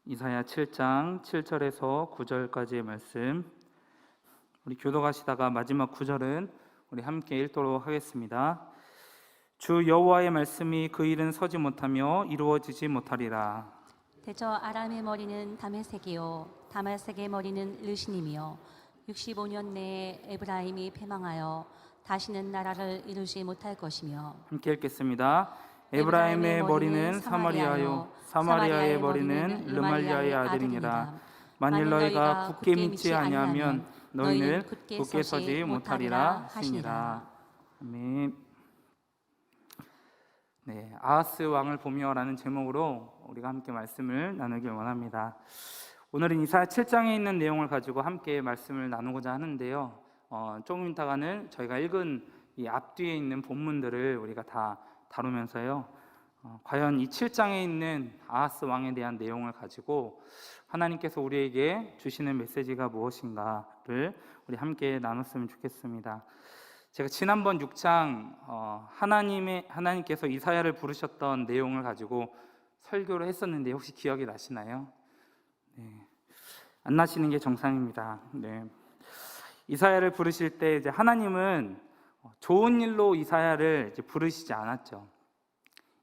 이사야 7장 7절에서 9절까지의 말씀, 우리 교독하시다가 마지막 9절은 우리 함께 읽도록 하겠습니다. 주 여호와의 말씀이 그 일은 서지 못하며 이루어지지 못하리라. 대저 아람의 머리는 다메섹이요 다메섹의 머리는 르신임이요 65년 내에 에브라임이 패망하여 다시는 나라를 이루지 못할 것이며. 함께 읽겠습니다. 에브라임의 머리는 사마리아요 사마리아의 머리는 르말리아의 아들이니라. 만일 너희가 굳게 믿지 아니하면 너희는 굳게 서지 못하리라 하시니라. 아멘. 네, 아하스 왕을 보며라는 제목으로 우리가 함께 말씀을 나누길 원합니다. 오늘은 이사야 7장에 있는 내용을 가지고 함께 말씀을 나누고자 하는데요. 조금 있다가는 저희가 읽은 이 앞뒤에 있는 본문들을 우리가 다 다루면서요. 과연 이 7장에 있는 아하스 왕에 대한 내용을 가지고 하나님께서 우리에게 주시는 메시지가 무엇인가를 우리 함께 나눴으면 좋겠습니다. 제가 지난번 6장 하나님께서 이사야를 부르셨던 내용을 가지고 설교를 했었는데 혹시 기억이 나시나요? 네. 안 나시는 게 정상입니다. 네. 이사야를 부르실 때 이제 하나님은 좋은 일로 이사야를 이제 부르시지 않았죠.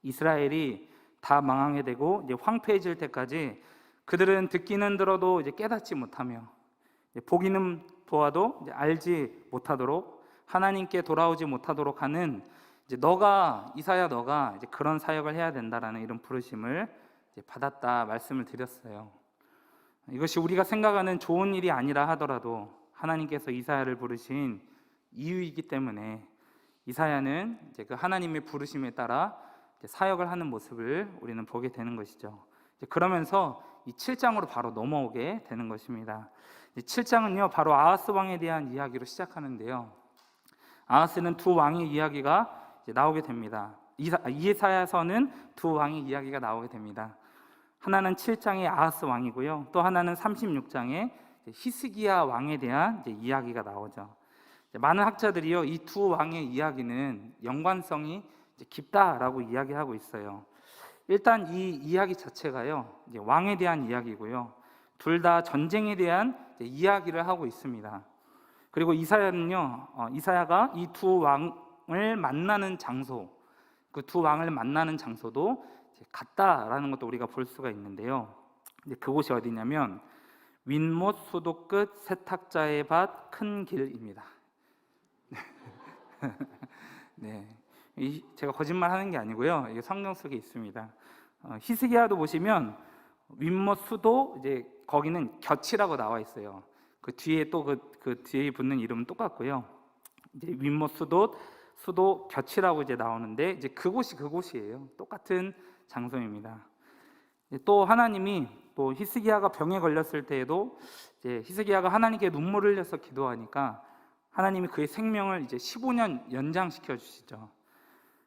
이스라엘이 다 망하게 되고 이제 황폐해질 때까지 그들은 듣기는 들어도 이제 깨닫지 못하며 보기는 보아도 이제 알지 못하도록 하나님께 돌아오지 못하도록 하는 이제 이사야 너가 이제 그런 사역을 해야 된다라는 이런 부르심을 이제 받았다 말씀을 드렸어요. 이것이 우리가 생각하는 좋은 일이 아니라 하더라도 하나님께서 이사야를 부르신 이유이기 때문에 이사야는 이제 그 하나님의 부르심에 따라 이제 사역을 하는 모습을 우리는 보게 되는 것이죠. 그러면서 이 7장으로 바로 넘어오게 되는 것입니다. 7장은요 바로 아하스 왕에 대한 이야기로 시작하는데요. 아하스는 두 왕의 이야기가 이제 나오게 됩니다. 이사야서는 두 왕의 이야기가 나오게 됩니다. 하나는 7장의 아하스 왕이고요, 또 하나는 36장의 히스기야 왕에 대한 이제 이야기가 나오죠. 많은 학자들이요 이 두 왕의 이야기는 연관성이 이제 깊다라고 이야기하고 있어요. 일단 이 이야기 자체가요 이제 왕에 대한 이야기고요, 둘 다 전쟁에 대한 이야기를 하고 있습니다. 그리고 이사야가 이 두 왕을 만나는 장소, 그 두 왕을 만나는 장소도 같다라는 것도 우리가 볼 수가 있는데요. 그곳이 어디냐면 윗못 수도 끝 세탁자의 밭 큰 길입니다. 네, 제가 거짓말하는 게 아니고요. 이게 성경 속에 있습니다. 히스기야도 보시면 윗못 수도 이제 거기는 곁이라고 나와 있어요. 그 뒤에 또 그 뒤에 붙는 이름은 똑같고요. 이제 윗못 수도 곁이라고 이제 나오는데 이제 그곳이에요. 똑같은 장소입니다. 또 하나님이 또 히스기야가 병에 걸렸을 때에도 이제 히스기야가 하나님께 눈물을 흘려서 기도하니까 하나님이 그의 생명을 이제 15년 연장시켜 주시죠.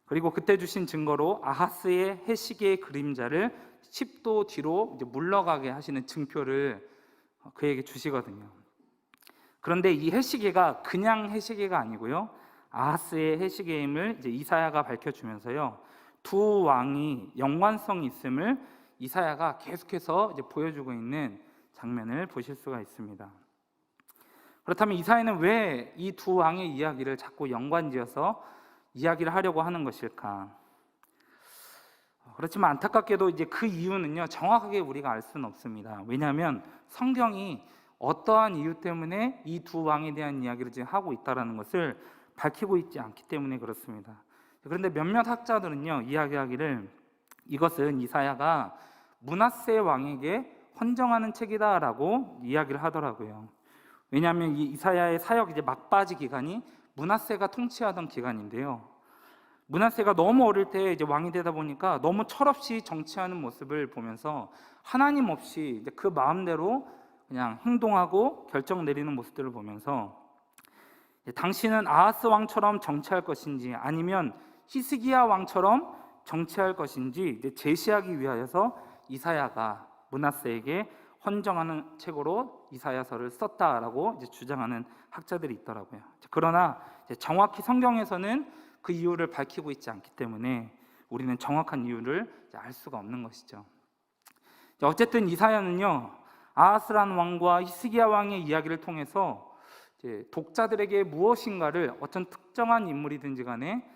그리고 그때 주신 증거로 아하스의 해시계의 그림자를 10도 뒤로 이제 물러가게 하시는 증표를 그에게 주시거든요. 그런데 이 해시계가 그냥 해시계가 아니고요, 아하스의 해시계임을 이제 이사야가 밝혀주면서요, 두 왕이 연관성이 있음을 이사야가 계속해서 이제 보여주고 있는 장면을 보실 수가 있습니다. 그렇다면 이사야는 왜 이 두 왕의 이야기를 자꾸 연관지어서 이야기를 하려고 하는 것일까? 그렇지만 안타깝게도 이제 그 이유는요 정확하게 우리가 알 수는 없습니다. 왜냐하면 성경이 어떠한 이유 때문에 이 두 왕에 대한 이야기를 지금 하고 있다는 것을 밝히고 있지 않기 때문에 그렇습니다. 그런데 몇몇 학자들은요 이야기하기를 이것은 이사야가 므낫세 왕에게 헌정하는 책이다라고 이야기를 하더라고요. 왜냐하면 이 이사야의 사역 이제 막바지 기간이 므낫세가 통치하던 기간인데요. 므낫세가 너무 어릴 때 이제 왕이 되다 보니까 너무 철없이 정치하는 모습을 보면서 하나님 없이 이제 그 마음대로 그냥 행동하고 결정 내리는 모습들을 보면서 당신은 아하스 왕처럼 정치할 것인지 아니면 히스기야 왕처럼 정치할 것인지 이제 제시하기 위하여서 이사야가 므낫세에게 헌정하는 책으로 이사야서를 썼다라고 이제 주장하는 학자들이 있더라고요. 그러나 이제 정확히 성경에서는 그 이유를 밝히고 있지 않기 때문에 우리는 정확한 이유를 알 수가 없는 것이죠. 어쨌든 이사야는요, 아하스란 왕과 히스기야 왕의 이야기를 통해서 이제 독자들에게 무엇인가를, 어떤 특정한 인물이든지 간에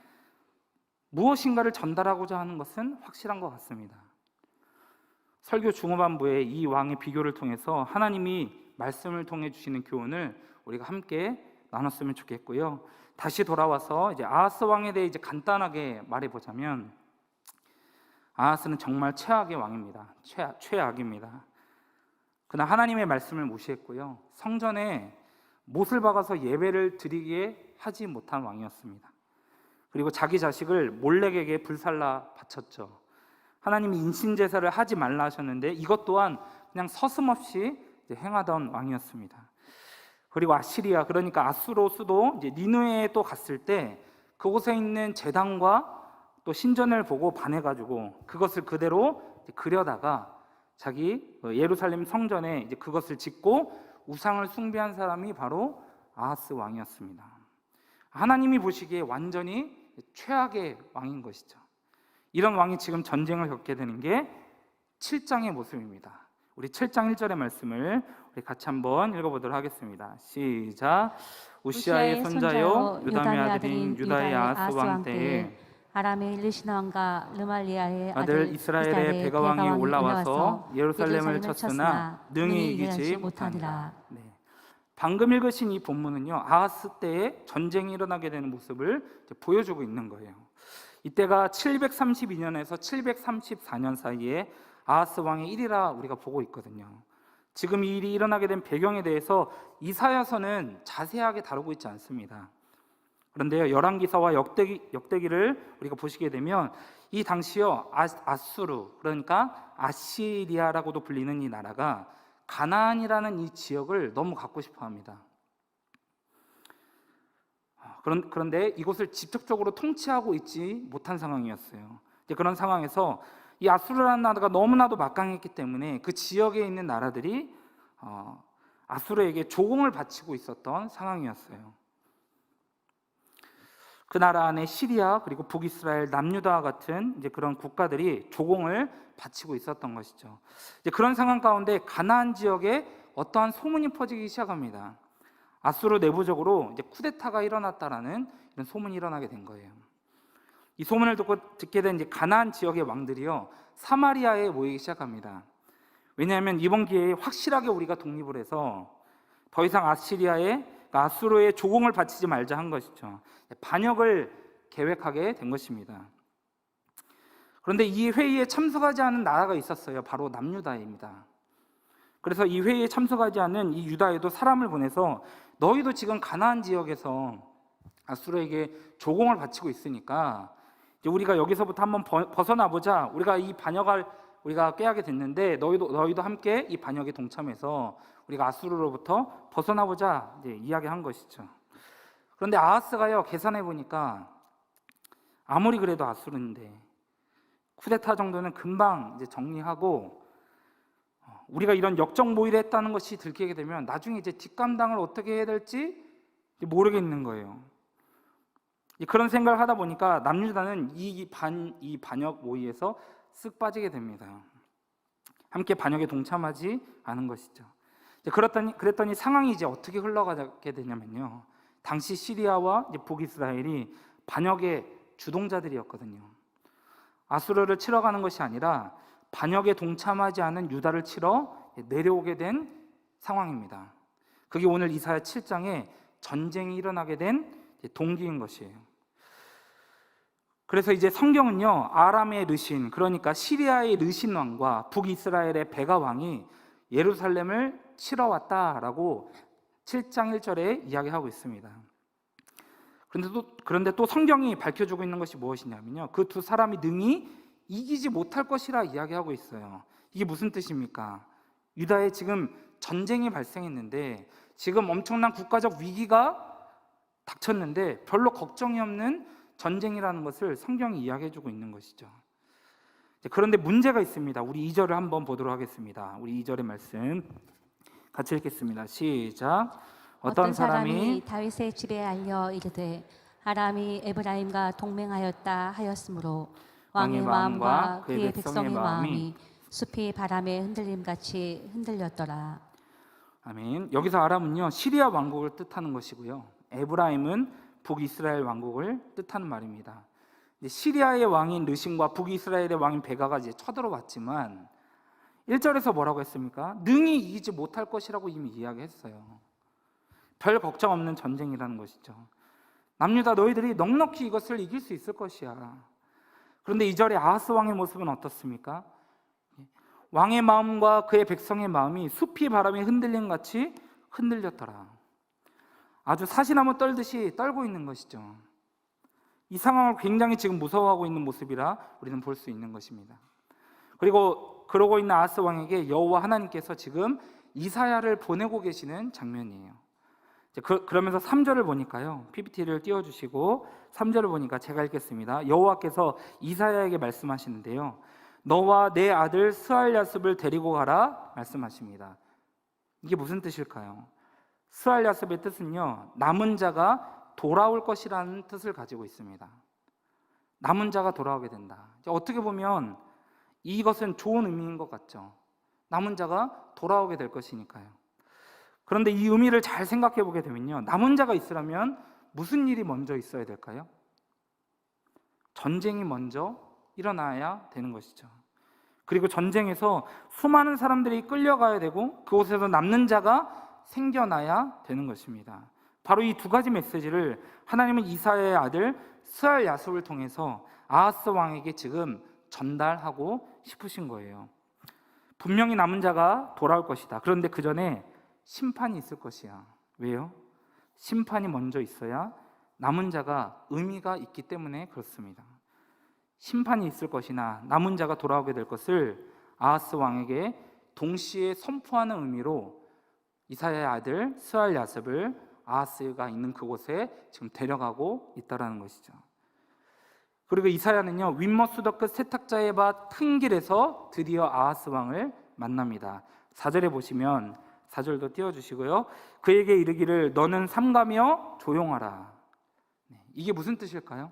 무엇인가를 전달하고자 하는 것은 확실한 것 같습니다. 설교 중후반부에 이 왕의 비교를 통해서 하나님이 말씀을 통해 주시는 교훈을 우리가 함께 나눴으면 좋겠고요. 다시 돌아와서 이제 아하스 왕에 대해 이제 간단하게 말해보자면, 아하스는 정말 최악의 왕입니다. 최악입니다. 그러나 하나님의 말씀을 무시했고요, 성전에 못을 박아서 예배를 드리게 하지 못한 왕이었습니다. 그리고 자기 자식을 몰렉에게 불살라 바쳤죠. 하나님이 인신제사를 하지 말라 하셨는데 이것 또한 그냥 서슴없이 행하던 왕이었습니다. 그리고 아시리아, 그러니까 아수로스도 이제 니느웨에 또 갔을 때 그곳에 있는 제단과 또 신전을 보고 반해가지고 그것을 그대로 그려다가 자기 예루살렘 성전에 이제 그것을 짓고 우상을 숭배한 사람이 바로 아하스 왕이었습니다. 하나님이 보시기에 완전히 최악의 왕인 것이죠. 이런 왕이 지금 전쟁을 겪게 되는 게 7장의 모습입니다. 우리 7장 1절의 말씀을 우리 같이 한번 읽어보도록 하겠습니다. 시작. 우시아의 손자요 요담의 아들인 유다의 아하스 왕 때에 아람의 르신 왕과 르말리아의 아들 이스라엘의 베가 왕이 올라와서 예루살렘을 쳤으나 능히 이기지 못하니라. 네. 방금 읽으신 이 본문은요, 아하스 때에 전쟁이 일어나게 되는 모습을 보여주고 있는 거예요. 이때가 732년에서 734년 사이에 아하스 왕의 일이라 우리가 보고 있거든요. 지금 이 일이 일어나게 된 배경에 대해서 이사야서는 자세하게 다루고 있지 않습니다. 그런데요, 열왕기사와 역대기를 우리가 보시게 되면 이 당시요, 아수르, 그러니까 아시리아라고도 불리는 이 나라가 가나안이라는 이 지역을 너무 갖고 싶어합니다. 그런데 이곳을 직접적으로 통치하고 있지 못한 상황이었어요. 그런 상황에서 이 아수르라는 나라가 너무나도 막강했기 때문에 그 지역에 있는 나라들이 아수르에게 조공을 바치고 있었던 상황이었어요. 그 나라 안에 시리아 그리고 북이스라엘, 남유다와 같은 이제 그런 국가들이 조공을 바치고 있었던 것이죠. 이제 그런 상황 가운데 가나안 지역에 어떠한 소문이 퍼지기 시작합니다. 아수르 내부적으로 이제 쿠데타가 일어났다라는 이런 소문이 일어나게 된 거예요. 이 소문을 듣게 된 이제 가나안 지역의 왕들이요, 사마리아에 모이기 시작합니다. 왜냐하면 이번 기회에 확실하게 우리가 독립을 해서 더 이상 아수르의 조공을 바치지 말자 한 것이죠. 반역을 계획하게 된 것입니다. 그런데 이 회의에 참석하지 않은 나라가 있었어요. 바로 남유다입니다. 그래서 이 회의에 참석하지 않은 이 유다에도 사람을 보내서 너희도 지금 가나안 지역에서 아수르에게 조공을 바치고 있으니까 이제 우리가 여기서부터 한번 벗어나 보자. 우리가 이 반역을 우리가 꾀하게 됐는데 너희도 함께 이 반역에 동참해서 우리가 아수르로부터 벗어나 보자, 이제 이야기한 것이죠. 그런데 아하스가요, 계산해 보니까 아무리 그래도 아수르인데 쿠데타 정도는 금방 이제 정리하고 우리가 이런 역적모의를 했다는 것이 들키게 되면 나중에 이제 뒷감당을 어떻게 해야 될지 모르겠는 거예요. 그런 생각을 하다 보니까 남유다는 이 반역 모의에서 쓱 빠지게 됩니다. 함께 반역에 동참하지 않은 것이죠. 그랬더니 상황이 이제 어떻게 흘러가게 되냐면요, 당시 시리아와 북이스라엘이 반역의 주동자들이었거든요. 아수르를 치러 가는 것이 아니라 반역에 동참하지 않은 유다를 치러 내려오게 된 상황입니다. 그게 오늘 이사야 7장에 전쟁이 일어나게 된 동기인 것이에요. 그래서 이제 성경은요, 아람의 르신, 그러니까 시리아의 르신 왕과 북이스라엘의 베가 왕이 예루살렘을 치러 왔다라고 7장 1절에 이야기하고 있습니다. 그런데 또 성경이 밝혀주고 있는 것이 무엇이냐면요, 그 두 사람이 능히 이기지 못할 것이라 이야기하고 있어요. 이게 무슨 뜻입니까? 유다에 지금 전쟁이 발생했는데 지금 엄청난 국가적 위기가 닥쳤는데 별로 걱정이 없는 전쟁이라는 것을 성경이 이야기해주고 있는 것이죠. 그런데 문제가 있습니다. 우리 2절을 한번 보도록 하겠습니다. 우리 2절의 말씀 같이 읽겠습니다. 시작. 어떤 사람이 다윗의 집에 알려 이르되 아람이 에브라임과 동맹하였다 하였으므로 왕의 마음과 그의 백성의 마음이 숲이 바람의 흔들림같이 흔들렸더라. 아멘. 여기서 아람은요 시리아 왕국을 뜻하는 것이고요. 에브라임은 북이스라엘 왕국을 뜻하는 말입니다. 이제 시리아의 왕인 르신과 북이스라엘의 왕인 베가가 이제 쳐들어왔지만 1절에서 뭐라고 했습니까? 능히 이기지 못할 것이라고 이미 이야기했어요. 별 걱정 없는 전쟁이라는 것이죠. 남유다 너희들이 넉넉히 이것을 이길 수 있을 것이야. 그런데 2절에 아하스 왕의 모습은 어떻습니까? 왕의 마음과 그의 백성의 마음이 숲이 바람에 흔들림 같이 흔들렸더라. 아주 사시나무 떨듯이 떨고 있는 것이죠. 이 상황을 굉장히 지금 무서워하고 있는 모습이라 우리는 볼 수 있는 것입니다. 그리고 그러고 있는 아하스 왕에게 여호와 하나님께서 지금 이사야를 보내고 계시는 장면이에요. 그러면서 3절을 보니까요, PPT를 띄워주시고 3절을 보니까 제가 읽겠습니다. 여호와께서 이사야에게 말씀하시는데요, 너와 내 아들 스알야습을 데리고 가라 말씀하십니다. 이게 무슨 뜻일까요? 스알야습의 뜻은요, 남은 자가 돌아올 것이라는 뜻을 가지고 있습니다. 남은 자가 돌아오게 된다. 어떻게 보면 이것은 좋은 의미인 것 같죠. 남은 자가 돌아오게 될 것이니까요. 그런데 이 의미를 잘 생각해 보게 되면요, 남은 자가 있으려면 무슨 일이 먼저 있어야 될까요? 전쟁이 먼저 일어나야 되는 것이죠. 그리고 전쟁에서 수많은 사람들이 끌려가야 되고 그곳에서 남는 자가 생겨나야 되는 것입니다. 바로 이 두 가지 메시지를 하나님은 이사야의 아들 스알야습을 통해서 아하스 왕에게 지금 전달하고 싶으신 거예요. 분명히 남은 자가 돌아올 것이다. 그런데 그 전에 심판이 있을 것이야. 왜요? 심판이 먼저 있어야 남은 자가 의미가 있기 때문에 그렇습니다. 심판이 있을 것이나 남은 자가 돌아오게 될 것을 아하스 왕에게 동시에 선포하는 의미로 이사야의 아들 스알야습을 아하스가 있는 그곳에 지금 데려가고 있다는 것이죠. 그리고 이사야는요, 윗머스더 끝 세탁자의 밭 큰 길에서 드디어 아하스 왕을 만납니다. 4절에 보시면 4절도 띄워주시고요, 그에게 이르기를 너는 삼가며 조용하라. 이게 무슨 뜻일까요?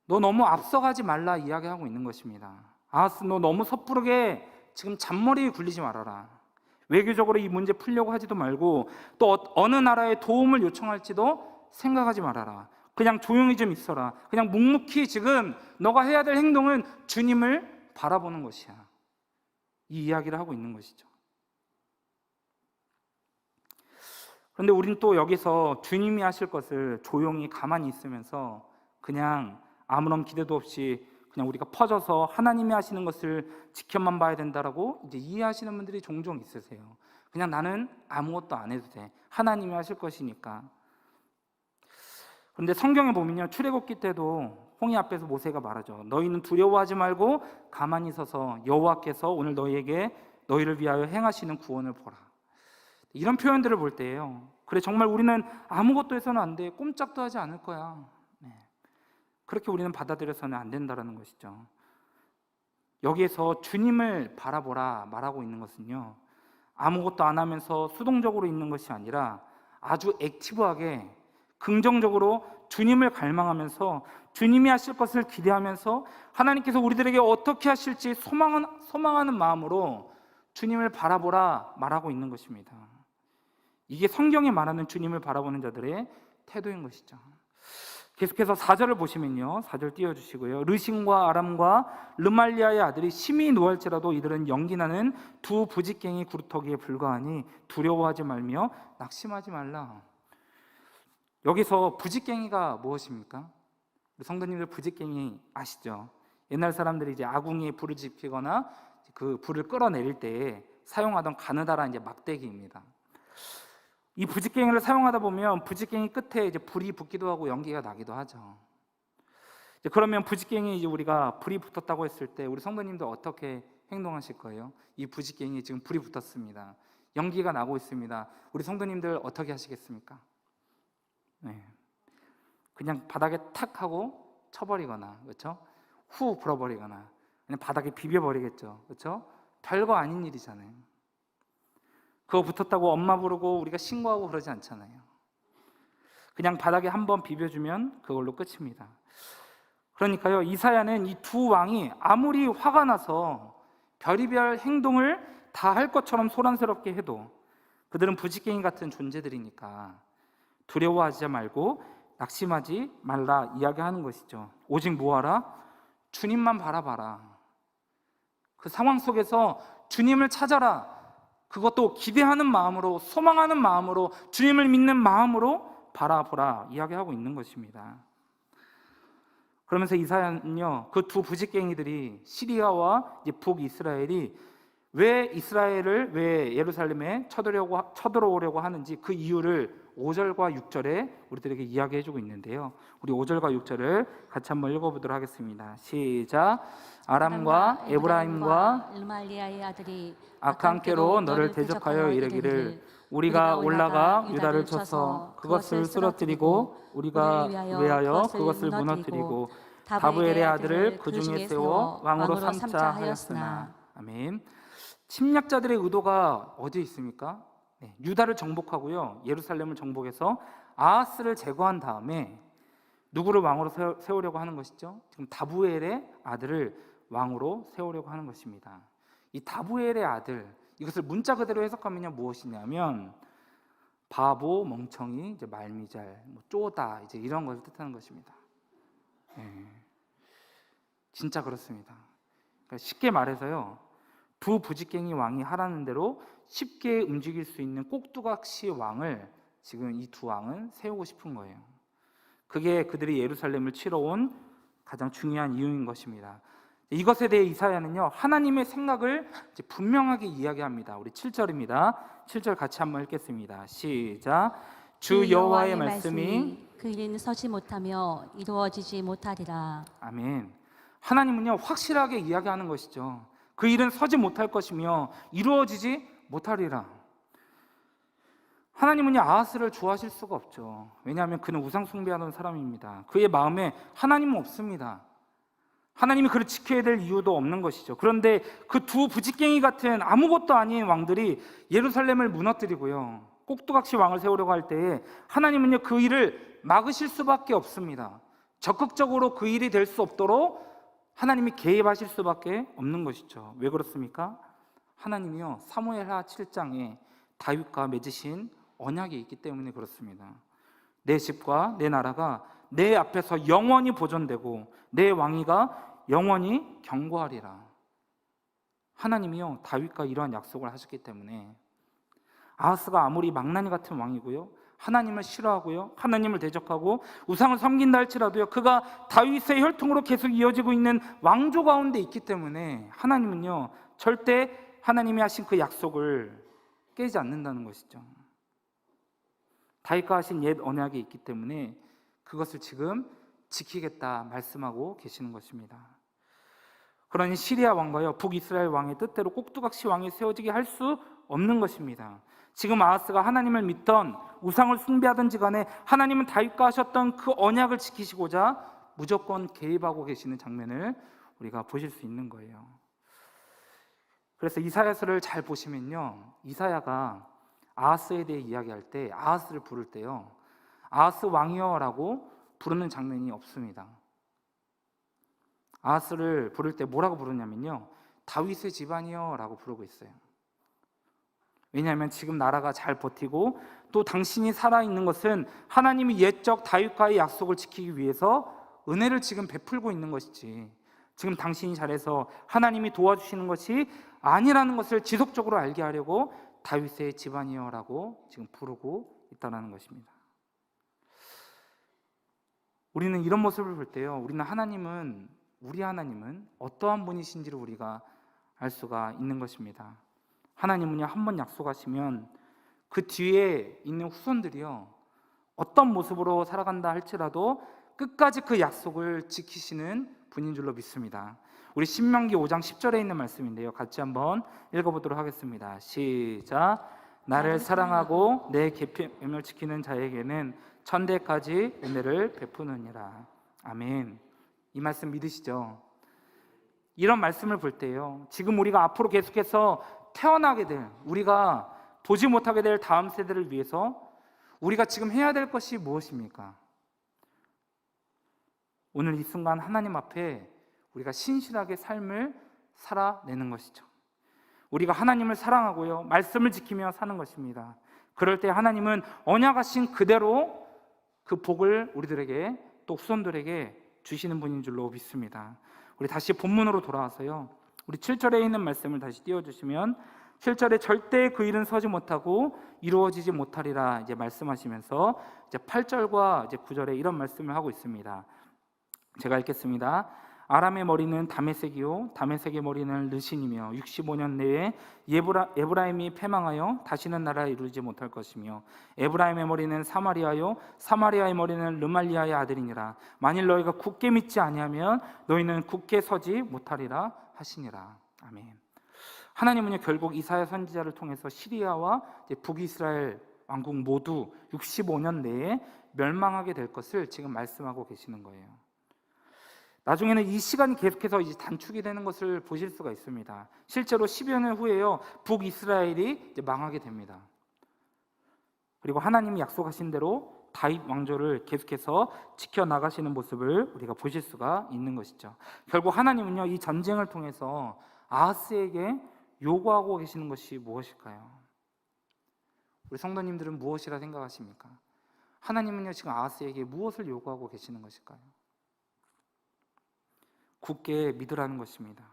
너 너무 앞서가지 말라 이야기하고 있는 것입니다. 아하스, 너 너무 섣부르게 지금 잔머리에 굴리지 말아라. 외교적으로 이 문제 풀려고 하지도 말고 또 어느 나라에 도움을 요청할지도 생각하지 말아라. 그냥 조용히 좀 있어라. 그냥 묵묵히 지금 너가 해야 될 행동은 주님을 바라보는 것이야. 이 이야기를 하고 있는 것이죠. 그런데 우리는 또 여기서 주님이 하실 것을 조용히 가만히 있으면서 그냥 아무런 기대도 없이 그냥 우리가 퍼져서 하나님이 하시는 것을 지켜만 봐야 된다라고 이제 이해하시는 분들이 종종 있으세요. 그냥 나는 아무것도 안 해도 돼. 하나님이 하실 것이니까. 그런데 성경에 보면요, 출애굽기 때도 홍해 앞에서 모세가 말하죠. 너희는 두려워하지 말고 가만히 서서 여호와께서 오늘 너희를 위하여 행하시는 구원을 보라. 이런 표현들을 볼 때예요, 그래 정말 우리는 아무것도 해서는 안 돼. 꼼짝도 하지 않을 거야. 그렇게 우리는 받아들여서는 안 된다는 것이죠. 여기에서 주님을 바라보라 말하고 있는 것은요, 아무것도 안 하면서 수동적으로 있는 것이 아니라 아주 액티브하게 긍정적으로 주님을 갈망하면서 주님이 하실 것을 기대하면서 하나님께서 우리들에게 어떻게 하실지 소망하는 마음으로 주님을 바라보라 말하고 있는 것입니다. 이게 성경에 말하는 주님을 바라보는 자들의 태도인 것이죠. 계속해서 4절을 보시면요, 4절 띄워주시고요, 르신과 아람과 르말리아의 아들이 심히 노할지라도 이들은 연기나는 두 부직갱이 구루터기에 불과하니 두려워하지 말며 낙심하지 말라. 여기서 부직갱이가 무엇입니까? 우리 성도님들 부직갱이 아시죠? 옛날 사람들이 이제 아궁이에 불을 지피거나 그 불을 끌어내릴 때 사용하던 가느다란 이제 막대기입니다. 이 부직갱이를 사용하다 보면 부직갱이 끝에 이제 불이 붙기도 하고 연기가 나기도 하죠. 이제 그러면 부직갱이 이제 우리가 불이 붙었다고 했을 때 우리 성도님들 어떻게 행동하실 거예요? 이 부직갱이에 지금 불이 붙었습니다. 연기가 나고 있습니다. 우리 성도님들 어떻게 하시겠습니까? 네. 그냥 바닥에 탁 하고 쳐버리거나, 그렇죠? 후 불어버리거나, 그냥 바닥에 비벼버리겠죠, 그렇죠? 별거 아닌 일이잖아요. 그거 붙었다고 엄마 부르고 우리가 신고하고 그러지 않잖아요. 그냥 바닥에 한번 비벼주면 그걸로 끝입니다. 그러니까요, 이사야는 이 두 왕이 아무리 화가 나서 별의별 행동을 다 할 것처럼 소란스럽게 해도 그들은 부지깽이 같은 존재들이니까 두려워하지 말고 낙심하지 말라 이야기하는 것이죠. 오직 뭐하라? 주님만 바라봐라. 그 상황 속에서 주님을 찾아라. 그것도 기대하는 마음으로, 소망하는 마음으로, 주님을 믿는 마음으로 바라보라 이야기하고 있는 것입니다. 그러면서 이사야는요, 그 두 부지깽이들이 시리아와 북이스라엘이 왜 예루살렘에 쳐들어오려고 하는지 그 이유를 5절과 6절에 우리들에게 이야기해주고 있는데요. 우리 5절과 6절을 같이 한번 읽어보도록 하겠습니다. 시작. 아람과 에브라임과 르말리아의 아들이 악함께로 너를 대적하여 이르기를 우리가 올라가 유다를 쳐서 그것을 쓰러뜨리고 우리가 위하여 그것을 무너뜨리고 다부엘의 아들을 그 중에 세워 왕으로 삼자 하였으나. 아멘. 침략자들의 의도가 어디에 있습니까? 유다를 정복하고요, 예루살렘을 정복해서 아하스를 제거한 다음에 누구를 왕으로 세우려고 하는 것이죠? 지금 다부엘의 아들을 왕으로 세우려고 하는 것입니다. 이 다부엘의 아들, 이것을 문자 그대로 해석하면 무엇이냐면 바보, 멍청이, 이제 말미잘, 쪼다, 이제 이런 것을 뜻하는 것입니다. 진짜 그렇습니다. 그러니까 쉽게 말해서요, 두 부지깽이 왕이 하라는 대로 쉽게 움직일 수 있는 꼭두각시 왕을 지금 이 두 왕은 세우고 싶은 거예요. 그게 그들이 예루살렘을 치러 온 가장 중요한 이유인 것입니다. 이것에 대해 이사야는요, 하나님의 생각을 분명하게 이야기합니다. 우리 7절입니다. 7절 같이 한번 읽겠습니다. 시작. 주 여호와의 말씀이 그 일은 서지 못하며 이루어지지 못하리라. 아멘. 하나님은요, 확실하게 이야기하는 것이죠. 그 일은 서지 못할 것이며 이루어지지 못하리라. 하나님은요, 아하스를 좋아하실 수가 없죠. 왜냐하면 그는 우상 숭배하는 사람입니다. 그의 마음에 하나님은 없습니다. 하나님이 그를 지켜야 될 이유도 없는 것이죠. 그런데 그 두 부지깽이 같은 아무것도 아닌 왕들이 예루살렘을 무너뜨리고요, 꼭두각시 왕을 세우려고 할 때에 하나님은요, 그 일을 막으실 수밖에 없습니다. 적극적으로 그 일이 될 수 없도록 하나님이 개입하실 수밖에 없는 것이죠. 왜 그렇습니까? 하나님이요, 사무엘하 7장에 다윗과 맺으신 언약이 있기 때문에 그렇습니다. 내 집과 내 나라가 내 앞에서 영원히 보존되고 내 왕위가 영원히 경고하리라. 하나님이요, 다윗과 이러한 약속을 하셨기 때문에 아하스가 아무리 망나니 같은 왕이고요, 하나님을 싫어하고요, 하나님을 대적하고 우상을 섬긴다 할지라도요, 그가 다윗의 혈통으로 계속 이어지고 있는 왕조 가운데 있기 때문에 하나님은요, 절대 하나님이 하신 그 약속을 깨지 않는다는 것이죠. 다윗과 하신 옛 언약이 있기 때문에 그것을 지금 지키겠다 말씀하고 계시는 것입니다. 그러니 시리아 왕과요, 북이스라엘 왕의 뜻대로 꼭두각시 왕이 세워지게 할 수 없는 것입니다. 지금 아하스가 하나님을 믿던 우상을 숭배하든지 간에 하나님은 다윗과 하셨던 그 언약을 지키시고자 무조건 개입하고 계시는 장면을 우리가 보실 수 있는 거예요. 그래서 이사야서를 잘 보시면요, 이사야가 아하스에 대해 이야기할 때, 아하스를 부를 때요, 아하스 왕이여라고 부르는 장면이 없습니다. 아하스를 부를 때 뭐라고 부르냐면요, 다윗의 집안이여라고 부르고 있어요. 왜냐하면 지금 나라가 잘 버티고 또 당신이 살아있는 것은 하나님이 옛적 다윗과의 약속을 지키기 위해서 은혜를 지금 베풀고 있는 것이지, 지금 당신이 잘해서 하나님이 도와주시는 것이 아니라는 것을 지속적으로 알게 하려고 다윗의 집안이여라고 지금 부르고 있다는 것입니다. 우리는 이런 모습을 볼 때요, 우리 하나님은 어떠한 분이신지를 우리가 알 수가 있는 것입니다. 하나님은요, 한번 약속하시면 그 뒤에 있는 후손들이요, 어떤 모습으로 살아간다 할지라도 끝까지 그 약속을 지키시는 분인 줄로 믿습니다. 우리 신명기 5장 10절에 있는 말씀인데요, 같이 한번 읽어보도록 하겠습니다. 시작. 나를 사랑하고 내 계명을 지키는 자에게는 천대까지 은혜를 베푸느니라. 아멘. 이 말씀 믿으시죠? 이런 말씀을 볼 때요, 지금 우리가 앞으로 계속해서 태어나게 될, 우리가 보지 못하게 될 다음 세대를 위해서 우리가 지금 해야 될 것이 무엇입니까? 오늘 이 순간 하나님 앞에 우리가 신실하게 삶을 살아내는 것이죠. 우리가 하나님을 사랑하고요, 말씀을 지키며 사는 것입니다. 그럴 때 하나님은 언약하신 그대로 그 복을 우리들에게, 또 후손들에게 주시는 분인 줄로 믿습니다. 우리 다시 본문으로 돌아와서요, 우리 7절에 있는 말씀을 다시 띄워주시면, 7절에 절대 그 일은 서지 못하고 이루어지지 못하리라 이제 말씀하시면서 이제 8절과 이제 9절에 이런 말씀을 하고 있습니다. 제가 읽겠습니다. 아람의 머리는 다메섹이요 다메섹의 머리는 르신이며 65년 내에 에브라임이 패망하여 다시는 나라를 이루지 못할 것이며 에브라임의 머리는 사마리아요 사마리아의 머리는 르말리아의 아들이니라. 만일 너희가 굳게 믿지 아니하면 너희는 굳게 서지 못하리라 하시니라. 아멘. 하나님은요, 결국 이사야 선지자를 통해서 시리아와 북이스라엘 왕국 모두 65년 내에 멸망하게 될 것을 지금 말씀하고 계시는 거예요. 나중에는 이 시간이 계속해서 이제 단축이 되는 것을 보실 수가 있습니다. 실제로 10여 년 후에요, 북이스라엘이 이제 망하게 됩니다. 그리고 하나님이 약속하신 대로 다윗 왕조를 계속해서 지켜나가시는 모습을 우리가 보실 수가 있는 것이죠. 결국 하나님은요, 이 전쟁을 통해서 아하스에게 요구하고 계시는 것이 무엇일까요? 우리 성도님들은 무엇이라 생각하십니까? 하나님은요, 지금 아하스에게 무엇을 요구하고 계시는 것일까요? 굳게 믿으라는 것입니다.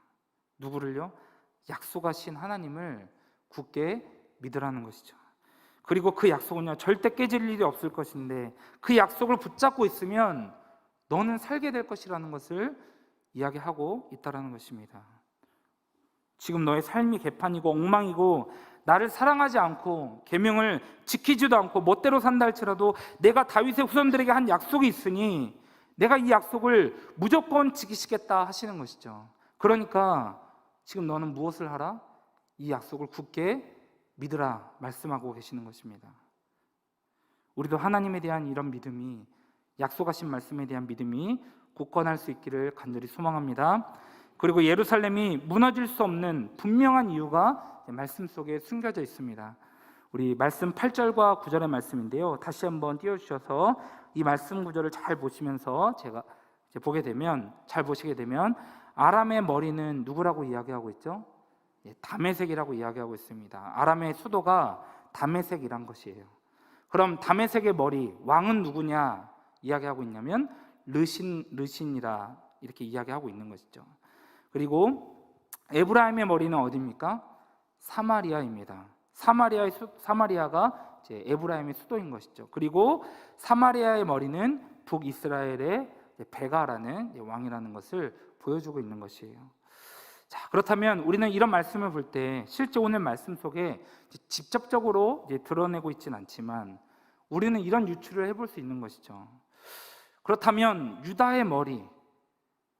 누구를요? 약속하신 하나님을 굳게 믿으라는 것이죠. 그리고 그 약속은요, 절대 깨질 일이 없을 것인데 그 약속을 붙잡고 있으면 너는 살게 될 것이라는 것을 이야기하고 있다는 것입니다. 지금 너의 삶이 개판이고 엉망이고 나를 사랑하지 않고 계명을 지키지도 않고 멋대로 산다 할지라도 내가 다윗의 후손들에게 한 약속이 있으니 내가 이 약속을 무조건 지키시겠다 하시는 것이죠. 그러니까 지금 너는 무엇을 하라? 이 약속을 굳게 믿으라 말씀하고 계시는 것입니다. 우리도 하나님에 대한 이런 믿음이, 약속하신 말씀에 대한 믿음이 굳건할 수 있기를 간절히 소망합니다. 그리고 예루살렘이 무너질 수 없는 분명한 이유가 말씀 속에 숨겨져 있습니다. 우리 말씀 8절과 9절의 말씀인데요, 다시 한번 띄워주셔서 이 말씀 구절을 잘 보시면서 제가 이제 잘 보시게 되면 아람의 머리는 누구라고 이야기하고 있죠? 다메섹이라고 이야기하고 있습니다. 아람의 수도가 다메섹이란 것이에요. 그럼 다메섹의 머리, 왕은 누구냐 이야기하고 있냐면 르신이라 이렇게 이야기하고 있는 것이죠. 그리고 에브라임의 머리는 어디입니까? 사마리아입니다. 사마리아가 이제 에브라임의 수도인 것이죠. 그리고 사마리아의 머리는 북이스라엘의 베가라는 왕이라는 것을 보여주고 있는 것이에요. 자, 그렇다면 우리는 이런 말씀을 볼 때 실제 오늘 말씀 속에 직접적으로 이제 드러내고 있지는 않지만 우리는 이런 유추를 해볼 수 있는 것이죠. 그렇다면 유다의 머리,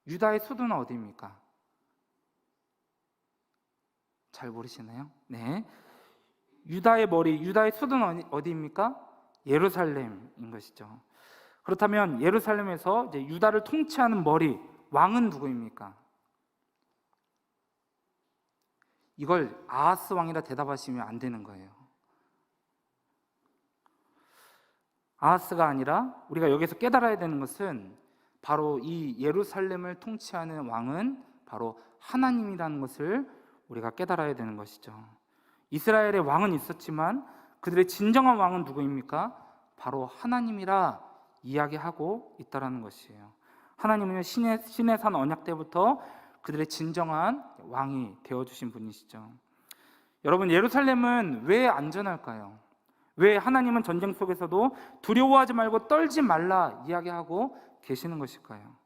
유다의 수도는 어디입니까? 잘 모르시나요? 네, 유다의 머리, 유다의 수도는 어디입니까? 예루살렘인 것이죠. 그렇다면 예루살렘에서 이제 유다를 통치하는 머리, 왕은 누구입니까? 이걸 아하스 왕이라 대답하시면 안 되는 거예요. 아하스가 아니라 우리가 여기서 깨달아야 되는 것은 바로 이 예루살렘을 통치하는 왕은 바로 하나님이라는 것을 우리가 깨달아야 되는 것이죠. 이스라엘의 왕은 있었지만 그들의 진정한 왕은 누구입니까? 바로 하나님이라 이야기하고 있다는 것이에요. 하나님은 신의 산 언약 때부터 그들의 진정한 왕이 되어주신 분이시죠. 여러분, 예루살렘은 왜 안전할까요? 왜 하나님은 전쟁 속에서도 두려워하지 말고 떨지 말라 이야기하고 계시는 것일까요?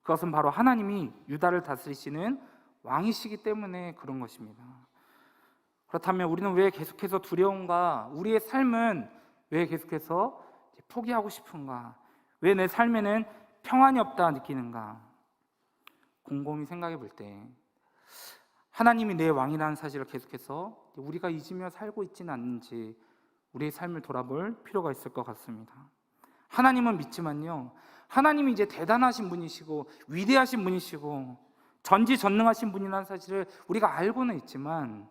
그것은 바로 하나님이 유다를 다스리시는 왕이시기 때문에 그런 것입니다. 그렇다면 우리는 왜 계속해서 두려움과 우리의 삶은 왜 계속해서 포기하고 싶은가? 왜 내 삶에는 평안이 없다 느끼는가? 곰곰이 생각해 볼 때 하나님이 내 왕이라는 사실을 계속해서 우리가 잊으며 살고 있지는 않는지 우리의 삶을 돌아볼 필요가 있을 것 같습니다. 하나님은 믿지만요, 하나님이 이제 대단하신 분이시고 위대하신 분이시고 전지전능하신 분이라는 사실을 우리가 알고는 있지만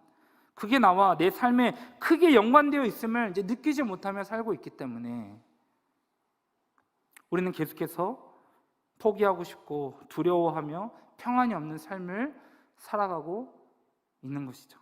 그게 나와 내 삶에 크게 연관되어 있음을 이제 느끼지 못하며 살고 있기 때문에 우리는 계속해서 포기하고 싶고 두려워하며 평안이 없는 삶을 살아가고 있는 것이죠.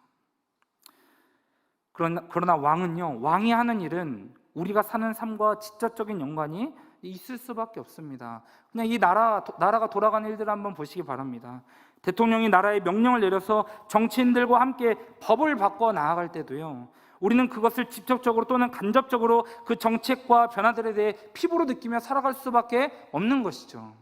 그러나 왕은요, 왕이 하는 일은 우리가 사는 삶과 직접적인 연관이 있을 수밖에 없습니다. 그냥 이 나라가 돌아가는 일들을 한번 보시기 바랍니다. 대통령이 나라에 명령을 내려서 정치인들과 함께 법을 바꿔 나아갈 때도요, 우리는 그것을 직접적으로 또는 간접적으로 그 정책과 변화들에 대해 피부로 느끼며 살아갈 수밖에 없는 것이죠.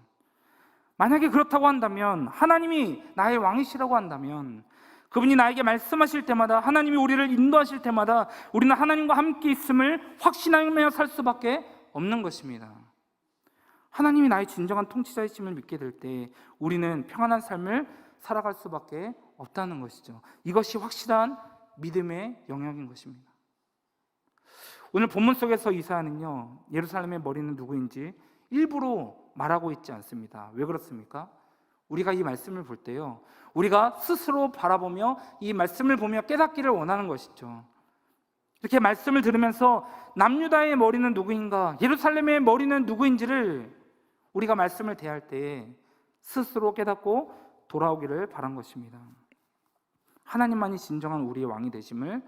만약에 그렇다고 한다면, 하나님이 나의 왕이시라고 한다면, 그분이 나에게 말씀하실 때마다, 하나님이 우리를 인도하실 때마다 우리는 하나님과 함께 있음을 확신하며 살 수밖에 없는 것입니다. 하나님이 나의 진정한 통치자이심을 믿게 될 때 우리는 평안한 삶을 살아갈 수밖에 없다는 것이죠. 이것이 확실한 믿음의 영역인 것입니다. 오늘 본문 속에서 이사야는요, 예루살렘의 머리는 누구인지 일부러 말하고 있지 않습니다. 왜 그렇습니까? 우리가 이 말씀을 볼 때요, 우리가 스스로 바라보며 이 말씀을 보며 깨닫기를 원하는 것이죠. 이렇게 말씀을 들으면서 남유다의 머리는 누구인가, 예루살렘의 머리는 누구인지를 우리가 말씀을 대할 때에 스스로 깨닫고 돌아오기를 바란 것입니다. 하나님만이 진정한 우리의 왕이 되심을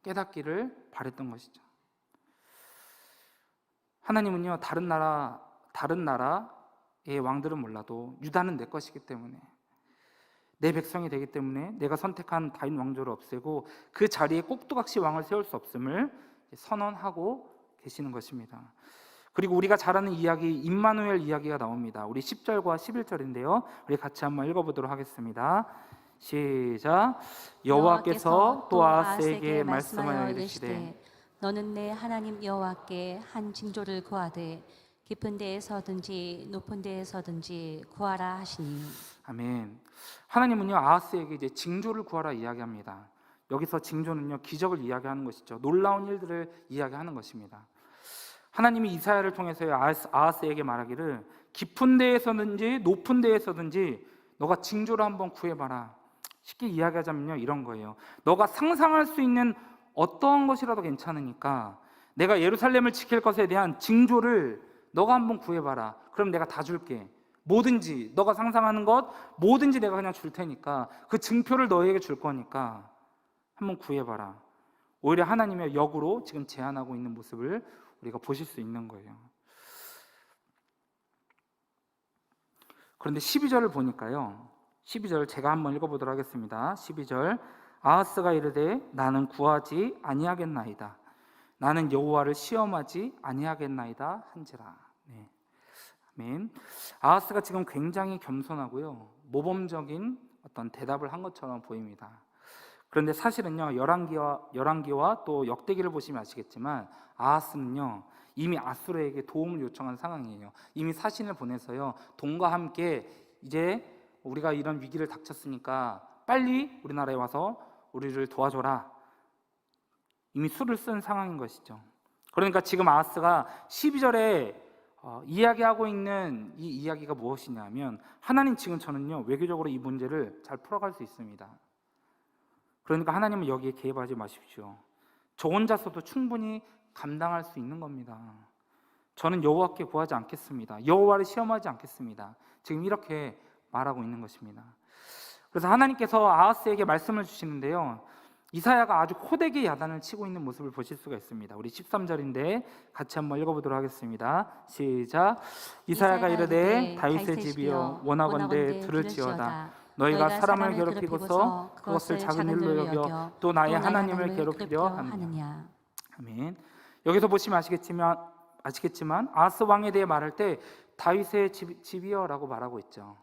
깨닫기를 바랬던 것이죠. 하나님은요, 다른 나라의 왕들은 몰라도 유다는 내 것이기 때문에, 내 백성이 되기 때문에 내가 선택한 다윗 왕조를 없애고 그 자리에 꼭두각시 왕을 세울 수 없음을 선언하고 계시는 것입니다. 그리고 우리가 잘 아는 이야기, 임마누엘 이야기가 나옵니다. 우리 10절과 11절인데요, 우리 같이 한번 읽어보도록 하겠습니다. 시작. 여호와께서 또 아하스에게 말씀하여 이르시되 너는 내 하나님 여호와께 한 징조를 구하되 깊은 데에서든지 높은 데에서든지 구하라 하시니. 아멘. 하나님은요, 아하스에게 이제 징조를 구하라 이야기합니다. 여기서 징조는요, 기적을 이야기하는 것이죠. 놀라운 일들을 이야기하는 것입니다. 하나님이 이사야를 통해서 아하스에게 말하기를, 깊은 데에서든지 높은 데에서든지 너가 징조를 한번 구해봐라. 쉽게 이야기하자면요, 이런 거예요. 너가 상상할 수 있는 어떠한 것이라도 괜찮으니까 내가 예루살렘을 지킬 것에 대한 징조를 너가 한번 구해봐라. 그럼 내가 다 줄게. 뭐든지 너가 상상하는 것 뭐든지 내가 그냥 줄 테니까, 그 증표를 너에게 줄 거니까 한번 구해봐라. 오히려 하나님의 역으로 지금 제안하고 있는 모습을 우리가 보실 수 있는 거예요. 그런데 12절을 보니까요, 12절 제가 한번 읽어보도록 하겠습니다. 12절. 아하스가 이르되 나는 구하지 아니하겠나이다. 나는 여호와를 시험하지 아니하겠나이다 한지라. 네. 아멘. 아하스가 지금 굉장히 겸손하고요, 모범적인 어떤 대답을 한 것처럼 보입니다. 그런데 사실은요, 열왕기와 또 역대기를 보시면 아시겠지만 아하스는요, 이미 아수르에게 도움을 요청한 상황이에요. 이미 사신을 보내서요, 돈과 함께 이제 우리가 이런 위기를 닥쳤으니까 빨리 우리나라에 와서 우리를 도와줘라. 이미 수를 쓴 상황인 것이죠. 그러니까 지금 아하스가 12절에 이야기하고 있는 이 이야기가 무엇이냐면, 하나님, 지금 저는요, 외교적으로 이 문제를 잘 풀어갈 수 있습니다. 그러니까 하나님은 여기에 개입하지 마십시오. 저 혼자서도 충분히 감당할 수 있는 겁니다. 저는 여호와께 구하지 않겠습니다. 여호와를 시험하지 않겠습니다. 지금 이렇게 말하고 있는 것입니다. 그래서 하나님께서 아하스에게 말씀을 주시는데요, 이사야가 아주 호되게 야단을 치고 있는 모습을 보실 수가 있습니다. 우리 13절인데 같이 한번 읽어보도록 하겠습니다. 시작. 이사야가 이르되 다윗의 집이여 원하건대 들을지어다. 너희가 사람을 괴롭히고서 그것을 작은 일로 여겨 또 나의 하나님을 괴롭히려 하느냐. 아멘. 여기서 보시면 아시겠지만 아하스 왕에 대해 말할 때 다윗의 집이여라고 말하고 있죠.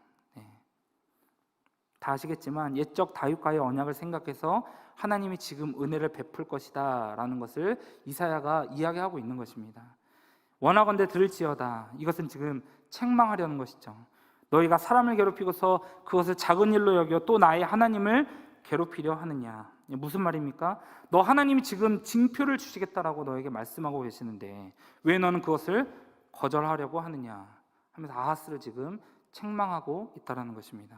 다 아시겠지만 옛적 다윗과의 언약을 생각해서 하나님이 지금 은혜를 베풀 것이다 라는 것을 이사야가 이야기하고 있는 것입니다. 원하건대 들을지어다. 이것은 지금 책망하려는 것이죠. 너희가 사람을 괴롭히고서 그것을 작은 일로 여겨 또 나의 하나님을 괴롭히려 하느냐. 무슨 말입니까? 너 하나님이 지금 징표를 주시겠다라고 너에게 말씀하고 계시는데 왜 너는 그것을 거절하려고 하느냐 하면서 아하스를 지금 책망하고 있다는 것입니다.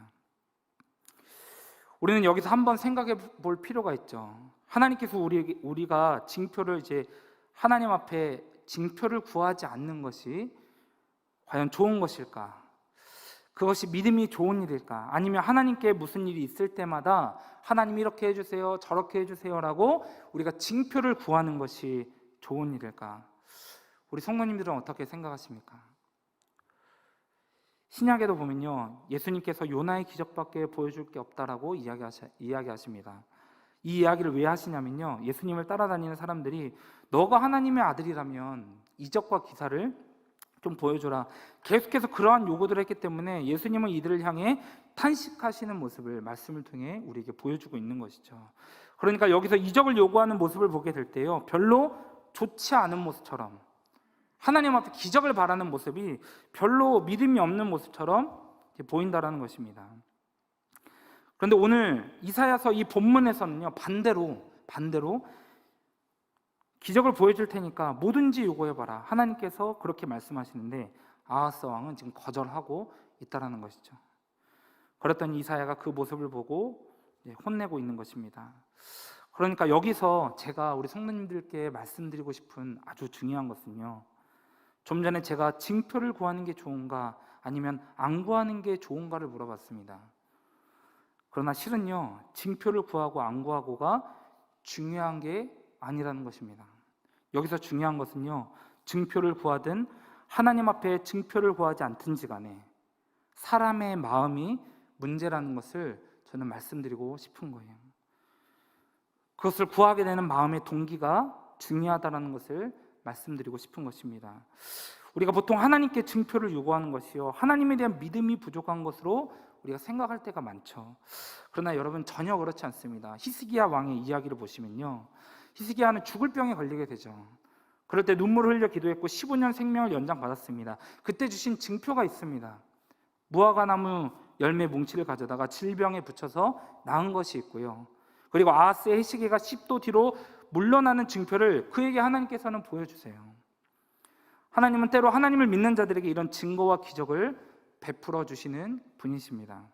우리는 여기서 한번 생각해 볼 필요가 있죠. 하나님께서 우리가 징표를 이제 하나님 앞에 징표를 구하지 않는 것이 과연 좋은 것일까? 그것이 믿음이 좋은 일일까? 아니면 하나님께 무슨 일이 있을 때마다 하나님 이렇게 해주세요, 저렇게 해주세요라고 우리가 징표를 구하는 것이 좋은 일일까? 우리 성도님들은 어떻게 생각하십니까? 신약에도 보면요, 예수님께서 요나의 기적밖에 보여줄 게 없다라고 이야기하십니다. 이 이야기를 왜 하시냐면요, 예수님을 따라다니는 사람들이 너가 하나님의 아들이라면 이적과 기사를 좀 보여줘라, 계속해서 그러한 요구들을 했기 때문에 예수님은 이들을 향해 탄식하시는 모습을 말씀을 통해 우리에게 보여주고 있는 것이죠. 그러니까 여기서 이적을 요구하는 모습을 보게 될 때요, 별로 좋지 않은 모습처럼, 하나님 앞에 기적을 바라는 모습이 별로 믿음이 없는 모습처럼 보인다라는 것입니다. 그런데 오늘 이사야서 이 본문에서는요, 반대로 기적을 보여줄 테니까 뭐든지 요구해봐라, 하나님께서 그렇게 말씀하시는데 아하스 왕은 지금 거절하고 있다라는 것이죠. 그랬더니 이사야가 그 모습을 보고 혼내고 있는 것입니다. 그러니까 여기서 제가 우리 성도님들께 말씀드리고 싶은 아주 중요한 것은요, 좀 전에 제가 징표를 구하는 게 좋은가 아니면 안 구하는 게 좋은가를 물어봤습니다. 그러나 실은요, 징표를 구하고 안 구하고가 중요한 게 아니라는 것입니다. 여기서 중요한 것은요, 증표를 구하든 하나님 앞에 증표를 구하지 않든지 간에 사람의 마음이 문제라는 것을 저는 말씀드리고 싶은 거예요. 그것을 구하게 되는 마음의 동기가 중요하다는 것을 말씀드리고 싶은 것입니다. 우리가 보통 하나님께 증표를 요구하는 것이요, 하나님에 대한 믿음이 부족한 것으로 우리가 생각할 때가 많죠. 그러나 여러분, 전혀 그렇지 않습니다. 히스기야 왕의 이야기를 보시면요, 히스기야는 죽을 병에 걸리게 되죠. 그럴 때 눈물을 흘려 기도했고 15년 생명을 연장받았습니다. 그때 주신 증표가 있습니다. 무화과나무 열매 뭉치를 가져다가 질병에 붙여서 나은 것이 있고요, 그리고 아하스의 해시계가 10도 뒤로 물러나는 증표를 그에게 하나님께서는 보여주세요. 하나님은 때로 하나님을 믿는 자들에게 이런 증거와 기적을 베풀어 주시는 분이십니다.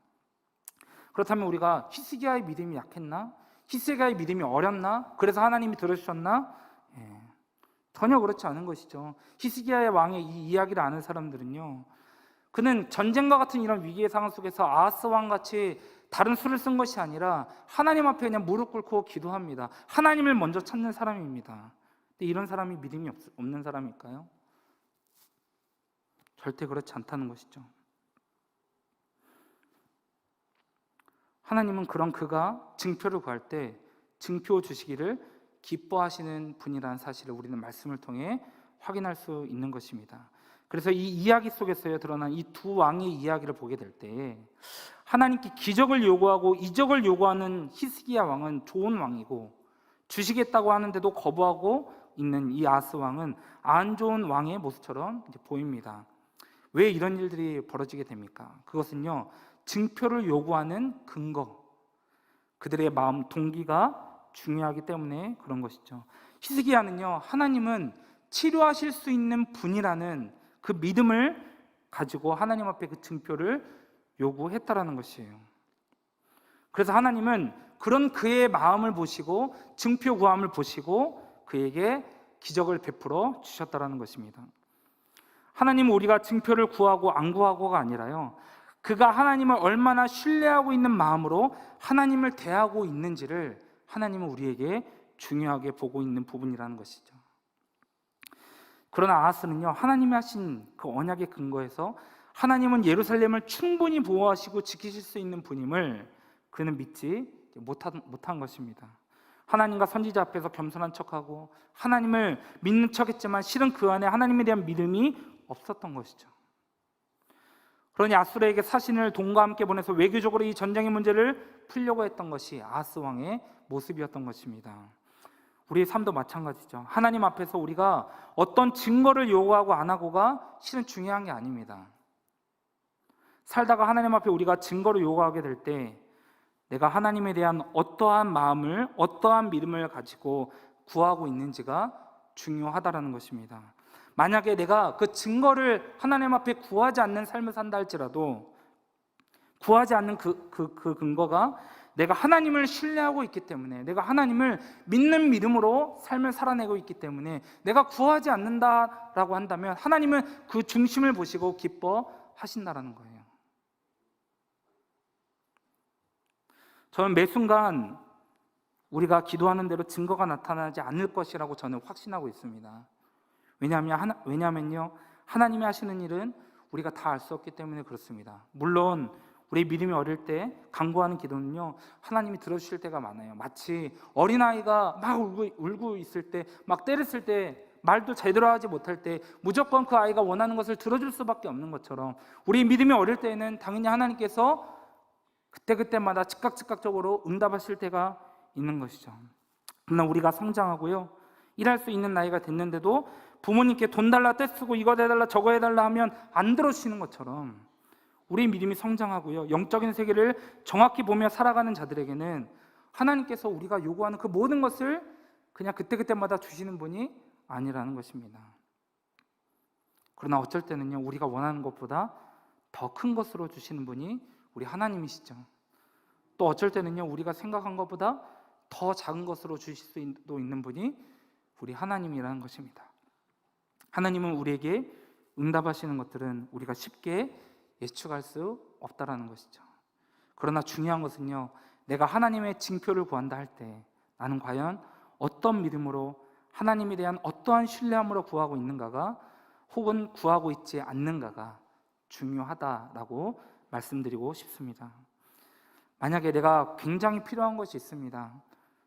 그렇다면 우리가 히스기야의 믿음이 약했나? 히스기야의 믿음이 어렸나? 그래서 하나님이 들어주셨나? 전혀 그렇지 않은 것이죠. 히스기야의 왕의 이 이야기를 아는 사람들은요, 그는 전쟁과 같은 이런 위기의 상황 속에서 아하스 왕같이 다른 수를 쓴 것이 아니라 하나님 앞에 그냥 무릎 꿇고 기도합니다. 하나님을 먼저 찾는 사람입니다. 근데 이런 사람이 믿음이 없는 사람일까요? 절대 그렇지 않다는 것이죠. 하나님은 그런 그가 증표를 구할 때 증표 주시기를 기뻐하시는 분이라는 사실을 우리는 말씀을 통해 확인할 수 있는 것입니다. 그래서 이 이야기 속에서 드러난 이 두 왕의 이야기를 보게 될 때 하나님께 기적을 요구하고 이적을 요구하는 히스기야 왕은 좋은 왕이고, 주시겠다고 하는데도 거부하고 있는 이 아하스 왕은 안 좋은 왕의 모습처럼 보입니다. 왜 이런 일들이 벌어지게 됩니까? 그것은요, 증표를 요구하는 근거, 그들의 마음 동기가 중요하기 때문에 그런 것이죠. 히스기야는요, 하나님은 치료하실 수 있는 분이라는 그 믿음을 가지고 하나님 앞에 그 증표를 요구했다라는 것이에요. 그래서 하나님은 그런 그의 마음을 보시고 증표 구함을 보시고 그에게 기적을 베풀어 주셨다라는 것입니다. 하나님은 우리가 증표를 구하고 안 구하고가 아니라요, 그가 하나님을 얼마나 신뢰하고 있는 마음으로 하나님을 대하고 있는지를 하나님은 우리에게 중요하게 보고 있는 부분이라는 것이죠. 그러나 아하스는요, 하나님이 하신 그 언약의 근거에서 하나님은 예루살렘을 충분히 보호하시고 지키실 수 있는 분임을 그는 믿지 못한 것입니다. 하나님과 선지자 앞에서 겸손한 척하고 하나님을 믿는 척했지만 실은 그 안에 하나님에 대한 믿음이 없었던 것이죠. 그러니 아수르에게 사신을 돈과 함께 보내서 외교적으로 이 전쟁의 문제를 풀려고 했던 것이 아하스 왕의 모습이었던 것입니다. 우리의 삶도 마찬가지죠. 하나님 앞에서 우리가 어떤 증거를 요구하고 안 하고가 실은 중요한 게 아닙니다. 살다가 하나님 앞에 우리가 증거를 요구하게 될 때 내가 하나님에 대한 어떠한 마음을, 어떠한 믿음을 가지고 구하고 있는지가 중요하다라는 것입니다. 만약에 내가 그 증거를 하나님 앞에 구하지 않는 삶을 산다 할지라도 구하지 않는 그 근거가 내가 하나님을 신뢰하고 있기 때문에, 내가 하나님을 믿는 믿음으로 삶을 살아내고 있기 때문에 내가 구하지 않는다라고 한다면 하나님은 그 중심을 보시고 기뻐하신다라는 거예요. 저는 매 순간 우리가 기도하는 대로 증거가 나타나지 않을 것이라고 저는 확신하고 있습니다. 왜냐하면요, 하나님이 하시는 일은 우리가 다 알 수 없기 때문에 그렇습니다. 물론 우리 믿음이 어릴 때 간구하는 기도는요, 하나님이 들어주실 때가 많아요. 마치 어린아이가 막 울고 있을 때, 막 때렸을 때, 말도 제대로 하지 못할 때 무조건 그 아이가 원하는 것을 들어줄 수밖에 없는 것처럼, 우리 믿음이 어릴 때에는 당연히 하나님께서 그때그때마다 즉각적으로 응답하실 때가 있는 것이죠. 그러나 우리가 성장하고요, 일할 수 있는 나이가 됐는데도 부모님께 돈 달라 떼쓰고 이거 해달라 저거 해달라 하면 안 들어주시는 것처럼, 우리 믿음이 성장하고요, 영적인 세계를 정확히 보며 살아가는 자들에게는 하나님께서 우리가 요구하는 그 모든 것을 그냥 그때그때마다 주시는 분이 아니라는 것입니다. 그러나 어쩔 때는요, 우리가 원하는 것보다 더 큰 것으로 주시는 분이 우리 하나님이시죠. 또 어쩔 때는요, 우리가 생각한 것보다 더 작은 것으로 주실 수도 있는 분이 우리 하나님이라는 것입니다. 하나님은 우리에게 응답하시는 것들은 우리가 쉽게 예측할 수 없다라는 것이죠. 그러나 중요한 것은요, 내가 하나님의 징표를 구한다 할 때 나는 과연 어떤 믿음으로, 하나님에 대한 어떠한 신뢰함으로 구하고 있는가가, 혹은 구하고 있지 않는가가 중요하다라고 말씀드리고 싶습니다. 만약에 내가 굉장히 필요한 것이 있습니다.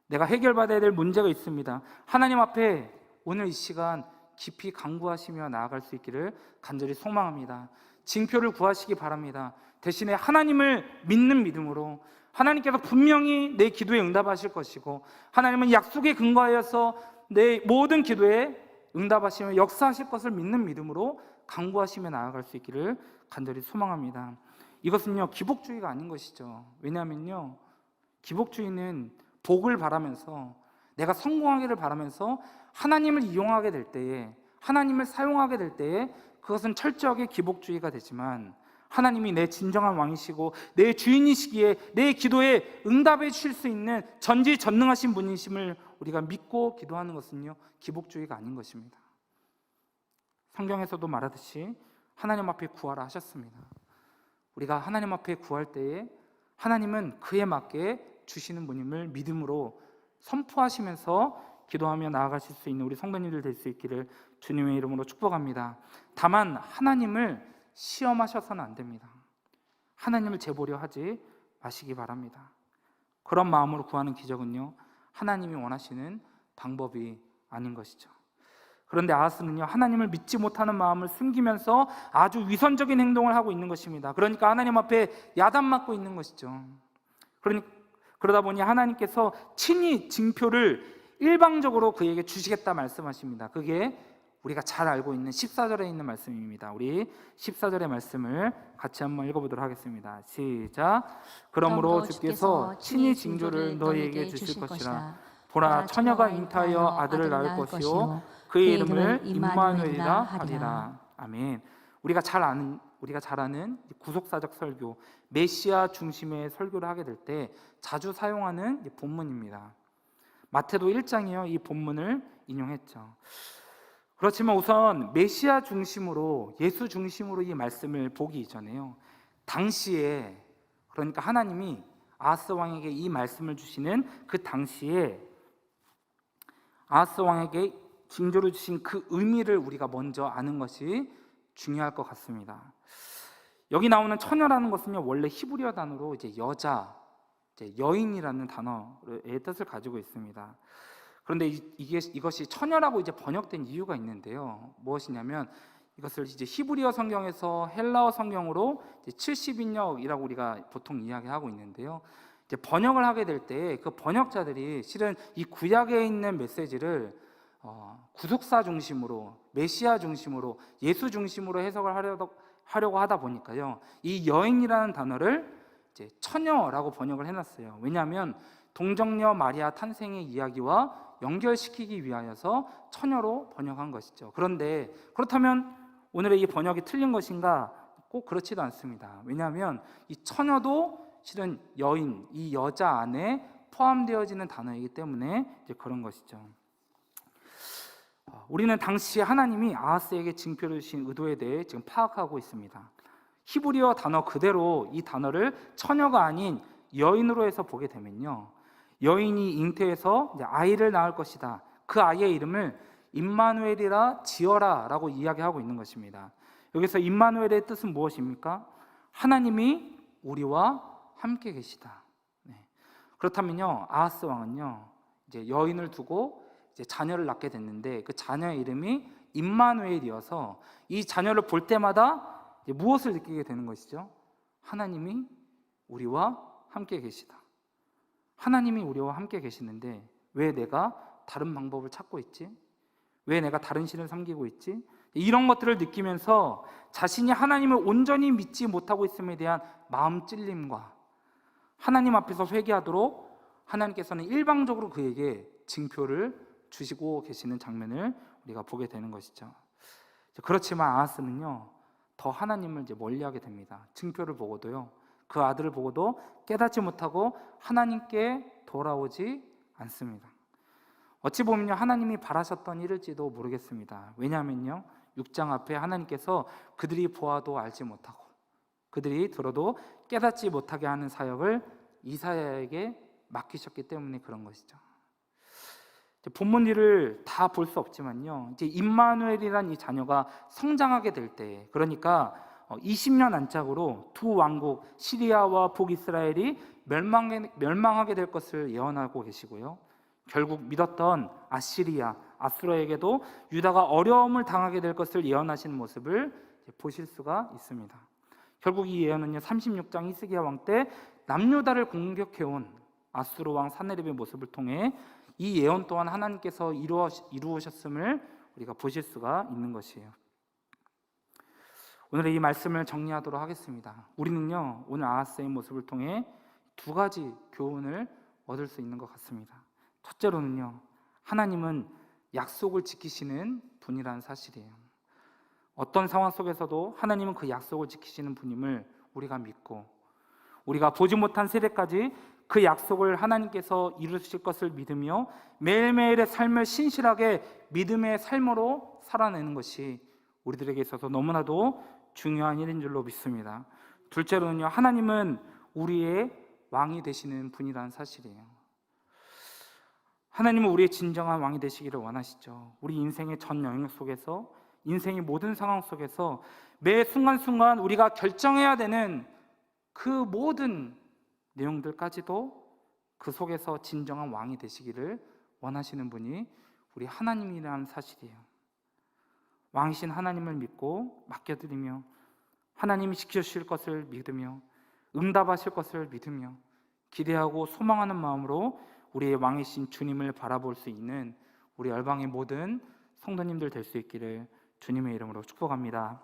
내가 해결받아야 될 문제가 있습니다. 하나님 앞에 오늘 이 시간 깊이 간구하시며 나아갈 수 있기를 간절히 소망합니다. 징표를 구하시기 바랍니다. 대신에 하나님을 믿는 믿음으로, 하나님께서 분명히 내 기도에 응답하실 것이고, 하나님은 약속에 근거하여서 내 모든 기도에 응답하시며 역사하실 것을 믿는 믿음으로 간구하시며 나아갈 수 있기를 간절히 소망합니다. 이것은요, 기복주의가 아닌 것이죠. 왜냐하면요, 기복주의는 복을 바라면서, 내가 성공하기를 바라면서 하나님을 이용하게 될 때에, 하나님을 사용하게 될 때에 그것은 철저하게 기복주의가 되지만, 하나님이 내 진정한 왕이시고 내 주인이시기에 내 기도에 응답해 주실 수 있는 전지전능하신 분이심을 우리가 믿고 기도하는 것은요, 기복주의가 아닌 것입니다. 성경에서도 말하듯이 하나님 앞에 구하라 하셨습니다. 우리가 하나님 앞에 구할 때에 하나님은 그에 맞게 주시는 분임을 믿음으로 선포하시면서 기도하며 나아가실 수 있는 우리 성도님들 될 수 있기를 주님의 이름으로 축복합니다. 다만 하나님을 시험하셔서는 안 됩니다. 하나님을 재보려 하지 마시기 바랍니다. 그런 마음으로 구하는 기적은요, 하나님이 원하시는 방법이 아닌 것이죠. 그런데 아하스는요, 하나님을 믿지 못하는 마음을 숨기면서 아주 위선적인 행동을 하고 있는 것입니다. 그러니까 하나님 앞에 야단맞고 있는 것이죠. 그러다 보니 하나님께서 친히 징표를 일방적으로 그에게 주시겠다 말씀하십니다. 그게 우리가 잘 알고 있는 14절에 있는 말씀입니다. 우리 14절의 말씀을 같이 한번 읽어보도록 하겠습니다. 시작. 그러므로 주께서 친히 징조를 너희에게 주실 것이라. 보라, 처녀가 잉타하여 아들을 낳을 것이요 그의 이름을 임마누엘이라 하리라. 아멘. 우리가 잘 아는 구속사적 설교, 메시아 중심의 설교를 하게 될 때 자주 사용하는 본문입니다. 마태도 1장이요, 이 본문을 인용했죠. 그렇지만 우선 메시아 중심으로, 예수 중심으로 이 말씀을 보기 이전에요, 당시에, 그러니까 하나님이 아하스 왕에게 이 말씀을 주시는 그 당시에 아하스 왕에게 징조를 주신 그 의미를 우리가 먼저 아는 것이 중요할 것 같습니다. 여기 나오는 처녀라는 것은요, 원래 히브리어 단어로 여자, 여인이라는 단어의 뜻을 가지고 있습니다. 그런데 이것이 처녀라고 번역된 이유가 있는데요, 무엇이냐면 이것을 히브리어 성경에서 헬라어 성경으로 70인역이라고 우리가 보통 이야기하고 있는데요, 번역을 하게 될 때 그 번역자들이 실은 이 구약에 있는 메시지를 구속사 중심으로, 메시아 중심으로, 예수 중심으로 해석을 하려고 하다 보니까요, 이 여인이라는 단어를 처녀라고 번역을 해놨어요. 왜냐하면 동정녀 마리아 탄생의 이야기와 연결시키기 위하여서 처녀로 번역한 것이죠. 그런데 그렇다면 오늘의 이 번역이 틀린 것인가? 꼭 그렇지도 않습니다. 왜냐하면 이 처녀도 실은 여인, 이 여자 안에 포함되어지는 단어이기 때문에 그런 것이죠. 우리는 당시 하나님이 아하스에게 징표를 주신 의도에 대해 지금 파악하고 있습니다. 히브리어 단어 그대로 이 단어를 처녀가 아닌 여인으로 해서 보게 되면요, 여인이 잉태해서 이제 아이를 낳을 것이다. 그 아이의 이름을 임마누엘이라 지어라라고 이야기하고 있는 것입니다. 여기서 임마누엘의 뜻은 무엇입니까? 하나님이 우리와 함께 계시다. 네. 그렇다면요, 아하스 왕은요, 이제 여인을 두고 이제 자녀를 낳게 됐는데 그 자녀의 이름이 임마누엘이어서 이 자녀를 볼 때마다 이제 무엇을 느끼게 되는 것이죠? 하나님이 우리와 함께 계시다. 하나님이 우리와 함께 계시는데 왜 내가 다른 방법을 찾고 있지? 왜 내가 다른 신을 섬기고 있지? 이런 것들을 느끼면서 자신이 하나님을 온전히 믿지 못하고 있음에 대한 마음 찔림과 하나님 앞에서 회개하도록 하나님께서는 일방적으로 그에게 징표를 주시고 계시는 장면을 우리가 보게 되는 것이죠. 그렇지만 아하스는요, 더 하나님을 이제 멀리하게 됩니다. 징표를 보고도요, 그 아들을 보고도 깨닫지 못하고 하나님께 돌아오지 않습니다. 어찌 보면요, 하나님이 바라셨던 일일지도 모르겠습니다. 왜냐하면요, 6장 앞에 하나님께서 그들이 보아도 알지 못하고 그들이 들어도 깨닫지 못하게 하는 사역을 이사야에게 맡기셨기 때문에 그런 것이죠. 본문 일을 다 볼 수 없지만요, 이제 임마누엘이란 이 자녀가 성장하게 될 때, 그러니까 20년 안짝으로 두 왕국 시리아와 북이스라엘이 멸망하게 될 것을 예언하고 계시고요, 결국 믿었던 아시리아, 아수르에게도 유다가 어려움을 당하게 될 것을 예언하시는 모습을 보실 수가 있습니다. 결국 이 예언은요, 36장 히스기야 왕 때 남유다를 공격해온 아수르 왕 사네립의 모습을 통해 이 예언 또한 하나님께서 이루으셨음을 우리가 보실 수가 있는 것이에요. 오늘의 이 말씀을 정리하도록 하겠습니다. 우리는요, 오늘 아하스의 모습을 통해 두 가지 교훈을 얻을 수 있는 것 같습니다. 첫째로는요, 하나님은 약속을 지키시는 분이라는 사실이에요. 어떤 상황 속에서도 하나님은 그 약속을 지키시는 분임을 우리가 믿고, 우리가 보지 못한 세대까지 그 약속을 하나님께서 이루실 것을 믿으며 매일매일의 삶을 신실하게 믿음의 삶으로 살아내는 것이 우리들에게 있어서 너무나도 중요한 일인 줄로 믿습니다. 둘째로는요, 하나님은 우리의 왕이 되시는 분이라는 사실이에요. 하나님은 우리의 진정한 왕이 되시기를 원하시죠. 우리 인생의 전 영역 속에서, 인생의 모든 상황 속에서 매 순간순간 우리가 결정해야 되는 그 모든 내용들까지도 그 속에서 진정한 왕이 되시기를 원하시는 분이 우리 하나님이라는 사실이에요. 왕이신 하나님을 믿고 맡겨드리며 하나님이 지켜주실 것을 믿으며 응답하실 것을 믿으며 기대하고 소망하는 마음으로 우리의 왕이신 주님을 바라볼 수 있는 우리 열방의 모든 성도님들 될 수 있기를 주님의 이름으로 축복합니다.